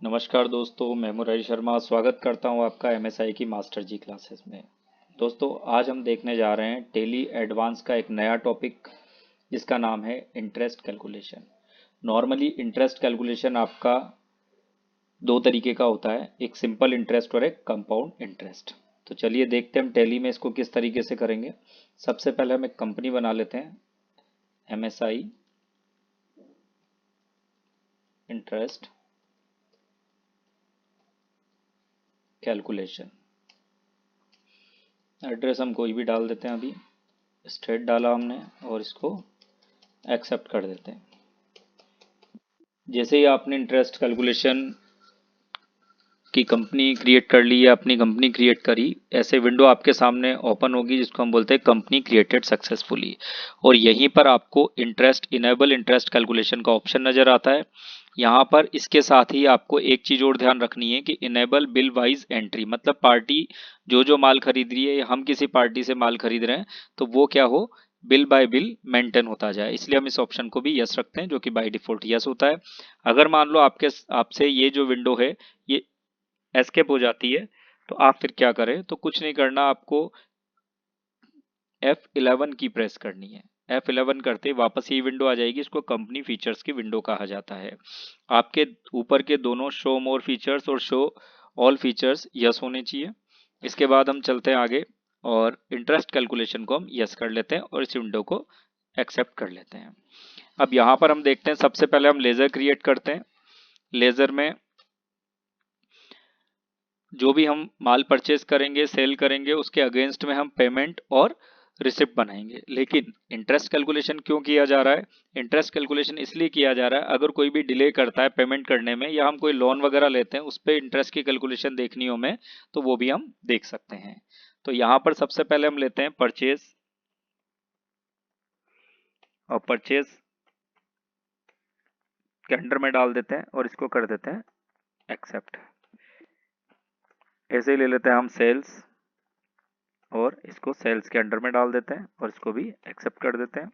नमस्कार दोस्तों, मैं मुरारी शर्मा स्वागत करता हूं आपका एमएसआई की मास्टर जी क्लासेस में। दोस्तों, आज हम देखने जा रहे हैं टेली एडवांस का एक नया टॉपिक जिसका नाम है interest calculation. Normally interest calculation आपका दो तरीके का होता है, एक सिंपल इंटरेस्ट और एक कंपाउंड इंटरेस्ट। तो चलिए देखते हैं हम टेली में इसको किस तरीके से करेंगे। सबसे पहले हम एक कंपनी बना लेते हैं, एमएसआई इंटरेस्ट कैलकुलेशन। एड्रेस हम कोई भी डाल देते हैं, अभी स्टेट डाला हमने और इसको एक्सेप्ट कर देते हैं। जैसे ही आपने इंटरेस्ट कैलकुलेशन की कंपनी क्रिएट कर ली या अपनी कंपनी क्रिएट करी, ऐसे विंडो आपके सामने ओपन होगी जिसको हम बोलते हैं कंपनी क्रिएटेड सक्सेसफुली। और यहीं पर आपको इंटरेस्ट इनेबल इंटरेस्ट कैलकुलेशन का ऑप्शन नजर आता है। यहाँ पर इसके साथ ही आपको एक चीज और ध्यान रखनी है कि इनेबल बिल वाइज एंट्री, मतलब पार्टी जो जो माल खरीद रही है या हम किसी पार्टी से माल खरीद रहे हैं तो वो क्या हो, बिल बाय बिल मेंटेन होता जाए। इसलिए हम इस ऑप्शन को भी यस रखते हैं, जो कि बाय डिफॉल्ट यस होता है। अगर मान लो आपसे ये जो विंडो है ये एस्केप हो जाती है तो आप फिर क्या करें, तो कुछ नहीं करना, आपको F11 की प्रेस करनी है। F11 करते ही वापस ये विंडो आ जाएगी, इसको कंपनी फीचर्स की विंडो कहा जाता है। आपके ऊपर के दोनों शो मोर फीचर्स और शो ऑल फीचर्स यस होने चाहिए। इसके बाद हम चलते हैं आगे और इंटरेस्ट कैलकुलेशन को हम यस कर लेते हैं और इस विंडो को एक्सेप्ट कर लेते हैं। अब यहाँ पर हम देखते हैं, सबसे पहले हम लेजर क्रिएट करते हैं। लेजर में जो भी हम माल परचेज करेंगे, सेल करेंगे, उसके अगेंस्ट में हम पेमेंट और रिसिप्ट बनाएंगे। लेकिन इंटरेस्ट कैलकुलेशन क्यों किया जा रहा है? इंटरेस्ट कैलकुलेशन इसलिए किया जा रहा है, अगर कोई भी डिले करता है पेमेंट करने में या हम कोई लोन वगैरह लेते हैं उस पर इंटरेस्ट की कैलकुलेशन देखनी हो हमें, तो वो भी हम देख सकते हैं। तो यहाँ पर सबसे पहले हम लेते हैं परचेज और परचेज के अंडर में डाल देते हैं और इसको कर देते हैं एक्सेप्ट। ऐसे ही ले लेते हैं हम सेल्स और इसको सेल्स के अंडर में डाल देते हैं और इसको भी एक्सेप्ट कर देते हैं।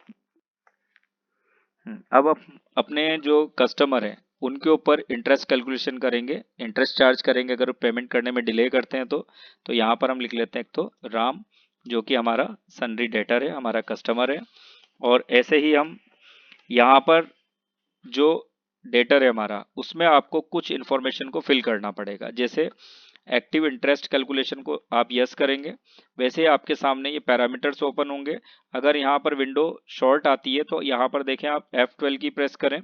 अब अपने जो कस्टमर हैं उनके ऊपर इंटरेस्ट कैलकुलेशन करेंगे, इंटरेस्ट चार्ज करेंगे अगर पेमेंट करने में डिले करते हैं तो यहाँ पर हम लिख लेते हैं एक तो राम, जो कि हमारा सन्ड्री डेटर है, हमारा कस्टमर है। और ऐसे ही हम यहाँ पर जो डेटर है हमारा, उसमें आपको कुछ इंफॉर्मेशन को फिल करना पड़ेगा। जैसे एक्टिव इंटरेस्ट कैलकुलेशन को आप यस करेंगे, वैसे ही आपके सामने ये पैरामीटर्स ओपन होंगे। अगर यहाँ पर विंडो शॉर्ट आती है तो यहाँ पर देखें आप F12 की प्रेस करें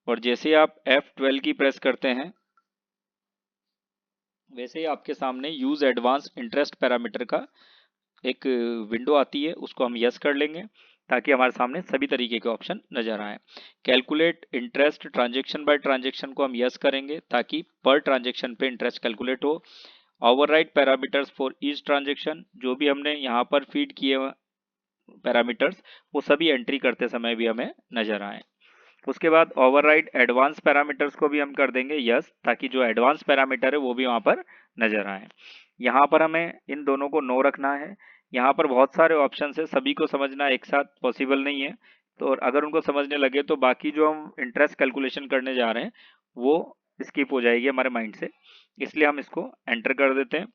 और जैसे ही आप F12 की प्रेस करते हैं वैसे ही आपके सामने यूज एडवांस इंटरेस्ट पैरामीटर का एक विंडो आती है, उसको हम यस कर लेंगे ताकि हमारे सामने सभी तरीके के ऑप्शन नजर आए। Calculate interest transaction by transaction को हम यस करेंगे ताकि पर ट्रांजेक्शन पे इंटरेस्ट कैलकुलेट हो। Override parameters for each transaction, जो भी हमने यहाँ पर फीड किए पैरामीटर्स वो सभी एंट्री करते समय भी हमें नजर आए। उसके बाद ओवरराइड एडवांस पैरामीटर्स को भी हम कर देंगे यस, ताकि जो एडवांस पैरामीटर है वो भी वहां पर नजर आए। यहाँ पर हमें इन दोनों को नो रखना है। यहाँ पर बहुत सारे ऑप्शन है, सभी को समझना एक साथ पॉसिबल नहीं है, तो अगर उनको समझने लगे तो बाकी जो हम इंटरेस्ट कैलकुलेशन करने जा रहे हैं वो स्किप हो जाएगी हमारे माइंड से, इसलिए हम इसको एंटर कर देते हैं।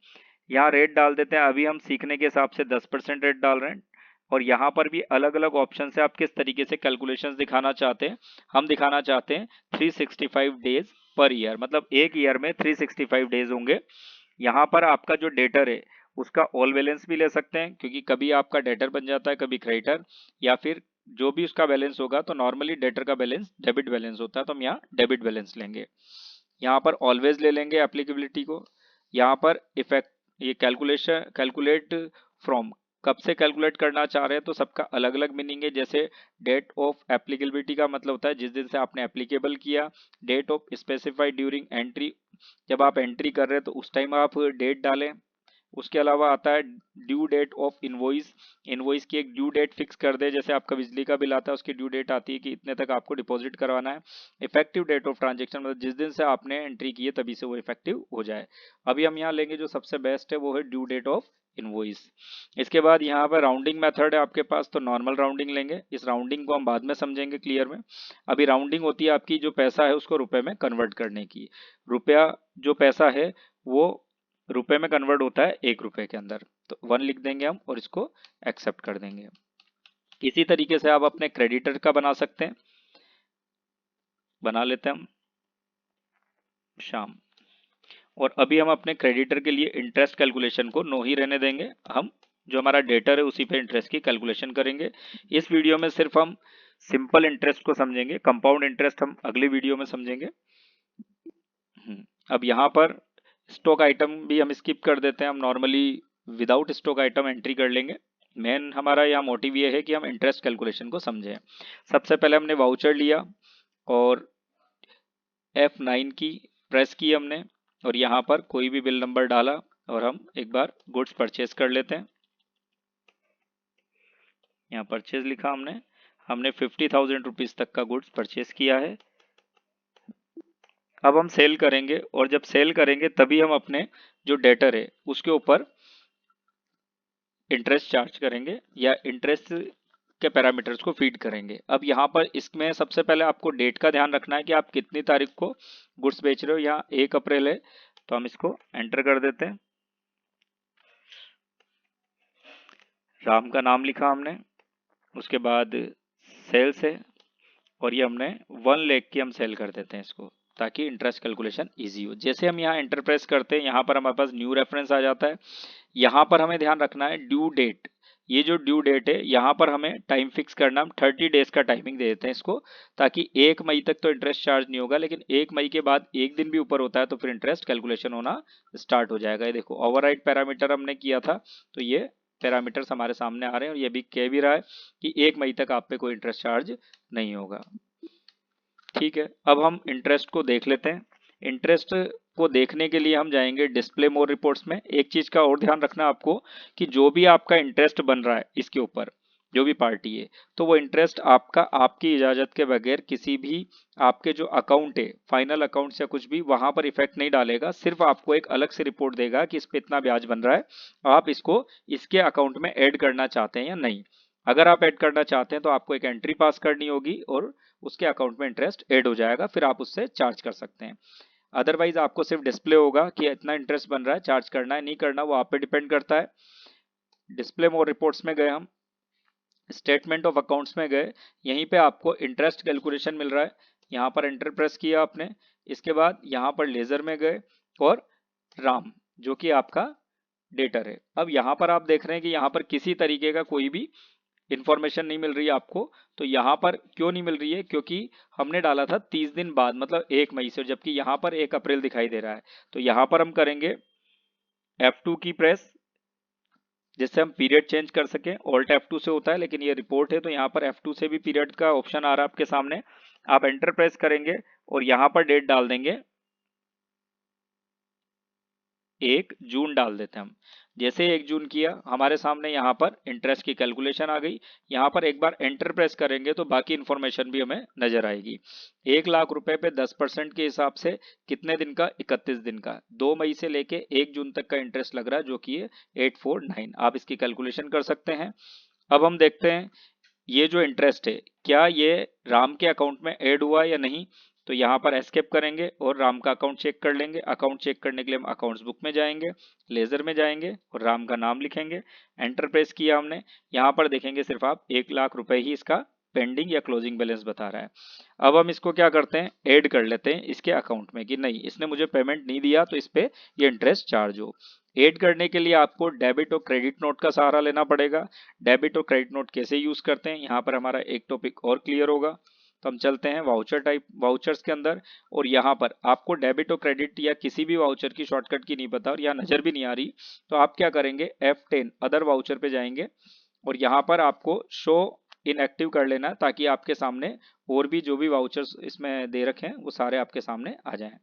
यहाँ रेट डाल देते हैं, अभी हम सीखने के हिसाब से 10% रेट डाल रहे हैं। और यहाँ पर भी अलग अलग ऑप्शन है, आप किस तरीके से कैलकुलेशंस दिखाना चाहते हैं। हम दिखाना चाहते हैं 365 डेज पर ईयर, मतलब एक ईयर में 365 डेज होंगे। यहाँ पर आपका जो डेटर है उसका ऑल बैलेंस भी ले सकते हैं, क्योंकि कभी आपका डेटर बन जाता है कभी क्रेडिटर, या फिर जो भी उसका बैलेंस होगा, तो नॉर्मली डेटर का बैलेंस डेबिट बैलेंस होता है तो हम यहाँ डेबिट बैलेंस लेंगे। यहाँ पर ऑलवेज ले लेंगे एप्लीकेबिलिटी को। यहाँ पर इफेक्ट ये कैलकुलेट फ्रॉम, कब से कैलकुलेट करना चाह रहे हैं तो सबका अलग अलग मीनिंग है। जैसे डेट ऑफ एप्लीकेबिलिटी का मतलब होता है जिस दिन से आपने एप्लीकेबल किया। Date of specified during entry, जब आप एंट्री कर रहे हैं तो उस टाइम आप डेट डालें। उसके अलावा आता है due date of invoice, invoice की एक ड्यू डेट फिक्स कर दे, जैसे आपका बिजली का बिल आता है उसकी ड्यू डेट आती है कि इतने तक आपको डिपॉजिट करवाना है। इफेक्टिव डेट ऑफ ट्रांजेक्शन, मतलब जिस दिन से आपने एंट्री की है तभी से वो इफेक्टिव हो जाए। अभी हम यहाँ लेंगे जो सबसे बेस्ट है वो है ड्यू डेट ऑफ इनवॉइस। इसके बाद यहाँ पर राउंडिंग मेथड है आपके पास, तो नॉर्मल राउंडिंग लेंगे। इस राउंडिंग को हम बाद में समझेंगे क्लियर में। अभी राउंडिंग होती है आपकी जो पैसा है उसको रुपए में कन्वर्ट करने की। रुपया जो पैसा है वो रुपए में कन्वर्ट होता है 1 रुपए के अंदर, तो 1 लिख देंगे हम और इसको एक्सेप्ट कर देंगे। इसी तरीके से आप अपने क्रेडिटर का बना सकते हैं, बना लेते हैं हम श्याम। और अभी हम अपने क्रेडिटर के लिए इंटरेस्ट कैलकुलेशन को नो ही रहने देंगे, हम जो हमारा डेटर है उसी पे इंटरेस्ट की कैलकुलेशन करेंगे। इस वीडियो में सिर्फ हम सिंपल इंटरेस्ट को समझेंगे, कंपाउंड इंटरेस्ट हम अगले वीडियो में समझेंगे। अब यहाँ पर स्टॉक आइटम भी हम स्किप कर देते हैं, हम normally without stock item entry कर लेंगे। मेन हमारा यहाँ मोटिव ये है कि हम इंटरेस्ट कैलकुलेशन को समझें। सबसे पहले हमने वाउचर लिया और F9 की प्रेस की हमने, और यहाँ पर कोई भी बिल नंबर डाला और हम एक बार गुड्स परचेज कर लेते हैं। यहाँ परचेज लिखा हमने 50,000 रुपीज तक का गुड्स परचेज किया है। अब हम सेल करेंगे, और जब सेल करेंगे तभी हम अपने जो डेटर है उसके ऊपर इंटरेस्ट चार्ज करेंगे या इंटरेस्ट के पैरामीटर्स को फीड करेंगे। अब यहाँ पर इसमें सबसे पहले आपको डेट का ध्यान रखना है कि आप कितनी तारीख को गुड्स बेच रहे हो। यहाँ 1 अप्रैल है, तो हम इसको एंटर कर देते हैं। राम का नाम लिखा हमने, उसके बाद सेल्स है, और ये हमने 1 लाख की हम सेल कर देते हैं इसको, ताकि इंटरेस्ट कैलकुलेशन इजी हो। जैसे हम यहाँ एंटर प्रेस करते हैं, यहाँ पर हमारे पास न्यू रेफरेंस आ जाता है। यहाँ पर हमें ध्यान रखना है ड्यू डेट, ये जो ड्यू डेट है यहाँ पर हमें टाइम फिक्स करना, हम 30 डेज का टाइमिंग दे देते हैं इसको, ताकि 1 मई तक तो इंटरेस्ट चार्ज नहीं होगा, लेकिन 1 मई के बाद 1 दिन भी ऊपर होता है तो फिर इंटरेस्ट कैलकुलेशन होना स्टार्ट हो जाएगा। ये देखो ओवरराइड पैरामीटर हमने किया था, तो ये पैरामीटर्स हमारे सामने आ रहे हैं, और ये भी कह भी रहा है कि 1 मई तक आप पे कोई इंटरेस्ट चार्ज नहीं होगा। ठीक है, अब हम इंटरेस्ट को देख लेते हैं। इंटरेस्ट को देखने के लिए हम जाएंगे डिस्प्ले मोर रिपोर्ट्स में। एक चीज का और ध्यान रखना आपको कि जो भी आपका इंटरेस्ट बन रहा है इसके ऊपर, जो भी पार्टी है, तो वो इंटरेस्ट आपका आपकी इजाजत के बगैर किसी भी आपके जो अकाउंट है, फाइनल अकाउंट या कुछ भी, वहां पर इफेक्ट नहीं डालेगा। सिर्फ आपको एक अलग से रिपोर्ट देगा कि इस पे इतना ब्याज बन रहा है, आप इसको इसके अकाउंट में ऐड करना चाहते हैं या नहीं। अगर आप ऐड करना चाहते हैं तो आपको एक एंट्री पास करनी होगी और उसके अकाउंट में इंटरेस्ट ऐड हो जाएगा, फिर आप उससे चार्ज कर सकते हैं। अदरवाइज आपको सिर्फ डिस्प्ले होगा कि इतना इंटरेस्ट बन रहा है, चार्ज करना है नहीं करना वो आप पे डिपेंड करता है। डिस्प्ले मोर रिपोर्ट्स में गए, हम स्टेटमेंट ऑफ अकाउंट्स में गए, यहीं पे आपको इंटरेस्ट कैलकुलेशन मिल रहा है। यहाँ पर एंटर प्रेस किया आपने, इसके बाद यहाँ पर लेजर में गए और राम जो कि आपका डेटर है। अब यहाँ पर आप देख रहे हैं कि यहाँ पर किसी तरीके का कोई भी इंफॉर्मेशन नहीं मिल रही है आपको। तो यहाँ पर क्यों नहीं मिल रही है, क्योंकि हमने डाला था 30 दिन बाद, मतलब 1 मई से, जबकि यहाँ पर 1 अप्रैल दिखाई दे रहा है। तो यहाँ पर हम करेंगे F2 की प्रेस, जिससे हम पीरियड चेंज कर सकें। ऑल्ट F2 से होता है, लेकिन ये रिपोर्ट है तो यहाँ पर F2 से भी पीरियड का ऑप्शन आ रहा है आपके सामने। आप एंटर प्रेस करेंगे और यहाँ पर डेट डाल देंगे 1 जून डाल देते हैं हम। जैसे 1 जून किया, हमारे सामने यहाँ पर इंटरेस्ट की कैलकुलेशन आ गई। यहाँ पर एक बार एंटर प्रेस करेंगे तो बाकी इंफॉर्मेशन भी हमें नजर आएगी। 1 लाख रुपए पे 10% के हिसाब से कितने दिन का, 31 दिन का, 2 मई से लेके 1 जून तक का इंटरेस्ट लग रहा है, जो कि है 849। आप इसकी कैलकुलेशन कर सकते हैं। अब हम देखते हैं ये जो इंटरेस्ट है क्या ये राम के अकाउंट में ऐड हुआ या नहीं। तो यहाँ पर एस्केप करेंगे और राम का अकाउंट चेक कर लेंगे। अकाउंट चेक करने के लिए हम अकाउंट्स बुक में जाएंगे, लेजर में जाएंगे और राम का नाम लिखेंगे। एंटर प्रेस किया हमने, यहाँ पर देखेंगे सिर्फ आप 1 लाख रुपए ही इसका पेंडिंग या क्लोजिंग बैलेंस बता रहा है। अब हम इसको क्या करते हैं, ऐड कर लेते हैं इसके अकाउंट में कि नहीं इसने मुझे पेमेंट नहीं दिया तो इस पे ये इंटरेस्ट चार्ज हो। ऐड करने के लिए आपको डेबिट और क्रेडिट नोट का सहारा लेना पड़ेगा। डेबिट और क्रेडिट नोट कैसे यूज करते हैं, यहाँ पर हमारा एक टॉपिक और क्लियर होगा। तो हम चलते हैं वाउचर टाइप वाउचर्स के अंदर, और यहाँ पर आपको डेबिट और क्रेडिट या किसी भी वाउचर की शॉर्टकट की नहीं पता और यहाँ नजर भी नहीं आ रही, तो आप क्या करेंगे F10 अदर वाउचर पे जाएंगे और यहाँ पर आपको शो इनएक्टिव कर लेना ताकि आपके सामने और भी जो भी वाउचर्स इसमें दे रखे हैं वो सारे आपके सामने आ जाएं।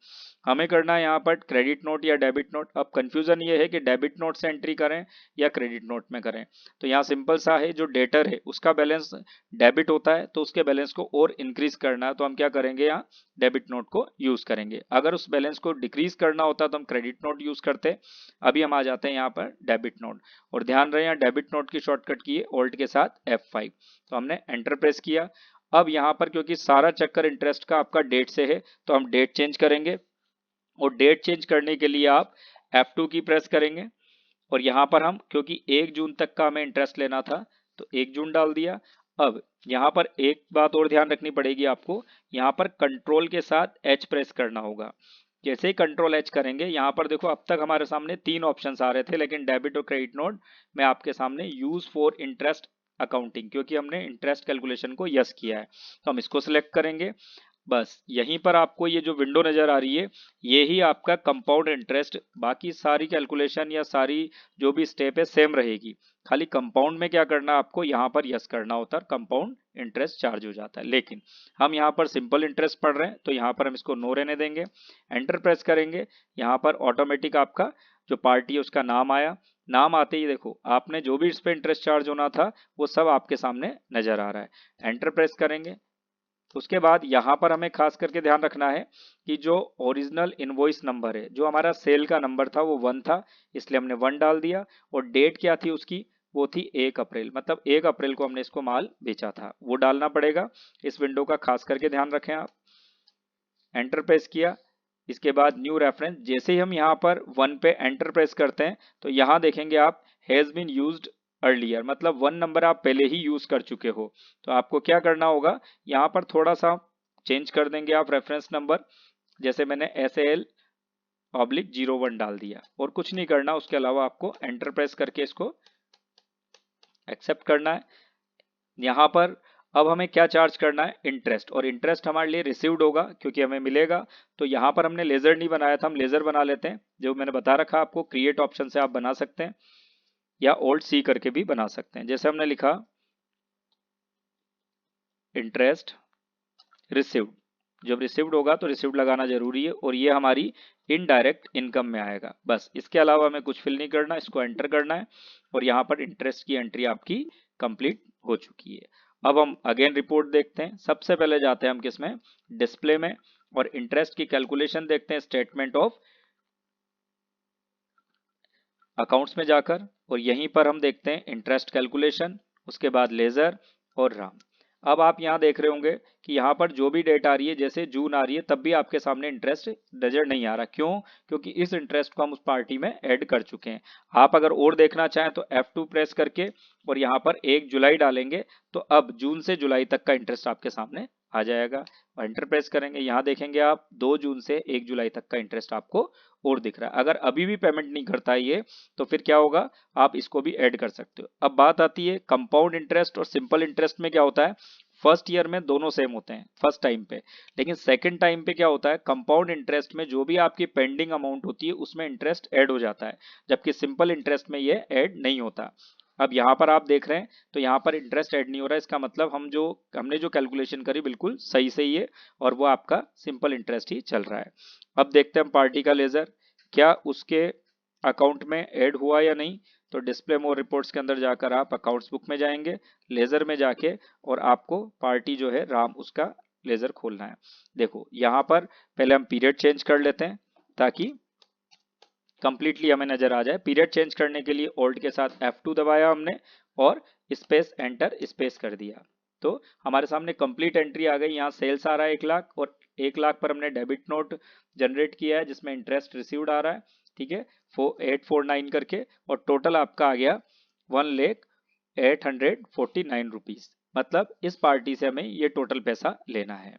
हमें करना है यहाँ पर क्रेडिट नोट या डेबिट नोट। अब कंफ्यूजन ये है कि डेबिट नोट से एंट्री करें या क्रेडिट नोट में करें। तो यहाँ सिंपल सा है, जो डेटर है उसका बैलेंस डेबिट होता है तो उसके बैलेंस को और इंक्रीज करना है तो हम क्या करेंगे, यहाँ डेबिट नोट को यूज करेंगे। अगर उस बैलेंस को डिक्रीज करना होता तो हम क्रेडिट नोट यूज करते। अभी हम आ जाते हैं यहाँ पर डेबिट नोट, और ध्यान रहे यहाँ डेबिट नोट की शॉर्टकट की है ऑल्ट के साथ F5। तो हमने एंटर प्रेस किया। अब यहाँ पर क्योंकि सारा चक्कर इंटरेस्ट का आपका डेट से है तो हम डेट चेंज करेंगे, और डेट चेंज करने के लिए आप F2 की प्रेस करेंगे। और यहाँ पर हम क्योंकि 1 जून तक का हमें इंटरेस्ट लेना था तो 1 जून डाल दिया। अब यहाँ पर एक बात और ध्यान रखनी पड़ेगी आपको, यहाँ पर कंट्रोल के साथ H प्रेस करना होगा। जैसे ही कंट्रोल H करेंगे, यहाँ पर देखो अब तक हमारे सामने 3 ऑप्शंस आ रहे थे, लेकिन डेबिट और क्रेडिट नोट में आपके सामने यूज फॉर इंटरेस्ट अकाउंटिंग, क्योंकि हमने इंटरेस्ट कैलकुलेशन को यस किया है तो हम इसको सिलेक्ट करेंगे। बस यहीं पर आपको ये जो विंडो नजर आ रही है ये ही आपका कंपाउंड इंटरेस्ट, बाकी सारी कैलकुलेशन या सारी जो भी स्टेप है सेम रहेगी। खाली कंपाउंड में क्या करना है आपको, यहाँ पर यस करना होता है, कंपाउंड इंटरेस्ट चार्ज हो जाता है। लेकिन हम यहाँ पर सिंपल इंटरेस्ट पढ़ रहे हैं तो यहाँ पर हम इसको नो रहने देंगे। एंटर प्रेस करेंगे, यहाँ पर ऑटोमेटिक आपका जो पार्टी है उसका नाम आया। नाम आते ही देखो आपने जो भी इस पे इंटरेस्ट चार्ज होना था वो सब आपके सामने नजर आ रहा है। एंटर प्रेस करेंगे। उसके बाद यहाँ पर हमें खास करके ध्यान रखना है कि जो ओरिजिनल इनवॉइस नंबर है, जो हमारा सेल का नंबर था वो 1 था, इसलिए हमने 1 डाल दिया। और डेट क्या थी उसकी, वो थी 1 अप्रैल, मतलब 1 अप्रैल को हमने इसको माल बेचा था, वो डालना पड़ेगा। इस विंडो का खास करके ध्यान रखें आप। एंटर प्रेस किया। इसके बाद न्यू रेफरेंस, जैसे ही हम यहाँ पर 1 पे एंटर प्रेस करते हैं तो यहाँ देखेंगे आप हैज बीन यूज्ड अर्लियर, मतलब 1 नंबर आप पहले ही यूज कर चुके हो। तो आपको क्या करना होगा, यहाँ पर थोड़ा सा चेंज कर देंगे आप रेफरेंस नंबर, जैसे मैंने SAL/01 डाल दिया, और कुछ नहीं करना उसके अलावा आपको एंटर प्रेस करके इसको एक्सेप्ट करना है। यहाँ पर अब हमें क्या चार्ज करना है, इंटरेस्ट, और इंटरेस्ट हमारे लिए रिसीव्ड होगा क्योंकि हमें मिलेगा। तो यहाँ पर हमने लेजर नहीं बनाया था, हम लेजर बना लेते हैं। जो मैंने बता रखा आपको क्रिएट ऑप्शन से आप बना सकते हैं या Alt+C करके भी बना सकते हैं। जैसे हमने लिखा इंटरेस्ट रिसीव्ड, जब रिसीव्ड होगा तो रिसीव्ड लगाना जरूरी है, और ये हमारी इनडायरेक्ट इनकम में आएगा। बस इसके अलावा हमें कुछ फिल नहीं करना, इसको एंटर करना है, और यहाँ पर इंटरेस्ट की एंट्री आपकी कंप्लीट हो चुकी है। अब हम अगेन रिपोर्ट देखते हैं। सबसे पहले जाते हैं हम किसमें, डिस्प्ले में, और इंटरेस्ट की कैलकुलेशन देखते हैं स्टेटमेंट ऑफ अकाउंट्स में जाकर, और यहीं पर हम देखते हैं इंटरेस्ट कैलकुलेशन, उसके बाद लेजर और राम। अब आप यहाँ देख रहे होंगे कि यहाँ पर जो भी डेट आ रही है, जैसे जून आ रही है तब भी आपके सामने इंटरेस्ट नजर नहीं आ रहा। क्यों, क्योंकि इस इंटरेस्ट को हम उस पार्टी में ऐड कर चुके हैं। आप अगर और देखना चाहें तो F2 प्रेस करके और यहाँ पर 1 जुलाई डालेंगे तो अब जून से जुलाई तक का इंटरेस्ट आपके सामने आ जाएगा। और एंटर प्रेस करेंगे, यहाँ देखेंगे आप 2 जून से 1 जुलाई तक का इंटरेस्ट आपको और दिख रहा है। अगर अभी भी पेमेंट नहीं करता है ये, तो फिर क्या होगा, आप इसको भी ऐड कर सकते हो। अब बात आती है कंपाउंड इंटरेस्ट और सिंपल इंटरेस्ट में क्या होता है। फर्स्ट ईयर में दोनों सेम होते हैं फर्स्ट टाइम पे, लेकिन सेकंड टाइम पे क्या होता है, कंपाउंड इंटरेस्ट में जो भी आपकी पेंडिंग अमाउंट होती है उसमें इंटरेस्ट ऐड हो जाता है, जबकि सिंपल इंटरेस्ट में ये ऐड नहीं होता। अब यहाँ पर आप देख रहे हैं तो यहाँ पर इंटरेस्ट ऐड नहीं हो रहा है, इसका मतलब हमने जो कैलकुलेशन करी बिल्कुल सही सही है, और वो आपका सिंपल इंटरेस्ट ही चल रहा है। अब देखते हैं हम पार्टी का लेजर, क्या उसके अकाउंट में ऐड हुआ या नहीं। तो डिस्प्ले मोर रिपोर्ट्स के अंदर जाकर आप अकाउंट्स बुक में जाएंगे, लेजर में जाके, और आपको पार्टी जो है राम उसका लेजर खोलना है। देखो यहाँ पर पहले हम पीरियड चेंज कर लेते हैं ताकि कंप्लीटली हमें नजर आ जाए। पीरियड चेंज करने के लिए ऑल्ट के साथ F2 दबाया हमने और स्पेस एंटर स्पेस कर दिया, तो हमारे सामने कंप्लीट एंट्री आ गई। यहाँ सेल्स आ रहा है 1 लाख, और 1 लाख पर हमने डेबिट नोट जनरेट किया है जिसमें इंटरेस्ट रिसीव्ड आ रहा है, ठीक है, 849 करके, और टोटल आपका आ गया 1,0849 रुपीज। मतलब इस पार्टी से हमें ये टोटल पैसा लेना है।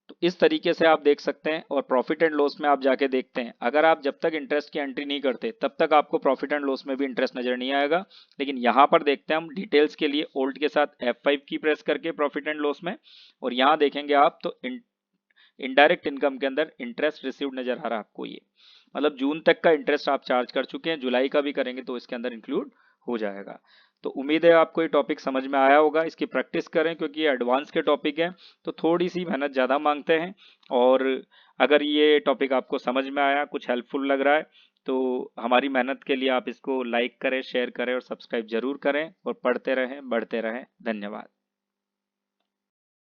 तो इस तरीके से आप देख सकते हैं। और प्रॉफिट एंड लॉस में आप जाके देखते हैं, अगर आप जब तक इंटरेस्ट की एंट्री नहीं करते तब तक आपको प्रॉफिट एंड लॉस में भी इंटरेस्ट नजर नहीं आएगा। लेकिन यहाँ पर देखते हैं हम डिटेल्स के लिए ऑल्ट के साथ F5 की प्रेस करके प्रॉफिट एंड लॉस में, और यहाँ देखेंगे आप तो इनडायरेक्ट इनकम के अंदर इंटरेस्ट रिसीव्ड नजर आ रहा है आपको। ये मतलब जून तक का इंटरेस्ट आप चार्ज कर चुके हैं, जुलाई का भी करेंगे तो इसके अंदर इंक्लूड हो जाएगा। तो उम्मीद है आपको ये टॉपिक समझ में आया होगा। इसकी प्रैक्टिस करें क्योंकि ये एडवांस के टॉपिक हैं, तो थोड़ी सी मेहनत ज़्यादा मांगते हैं। और अगर ये टॉपिक आपको समझ में आया, कुछ हेल्पफुल लग रहा है, तो हमारी मेहनत के लिए आप इसको लाइक करें, शेयर करें और सब्सक्राइब जरूर करें, और पढ़ते रहें, बढ़ते रहें। धन्यवाद।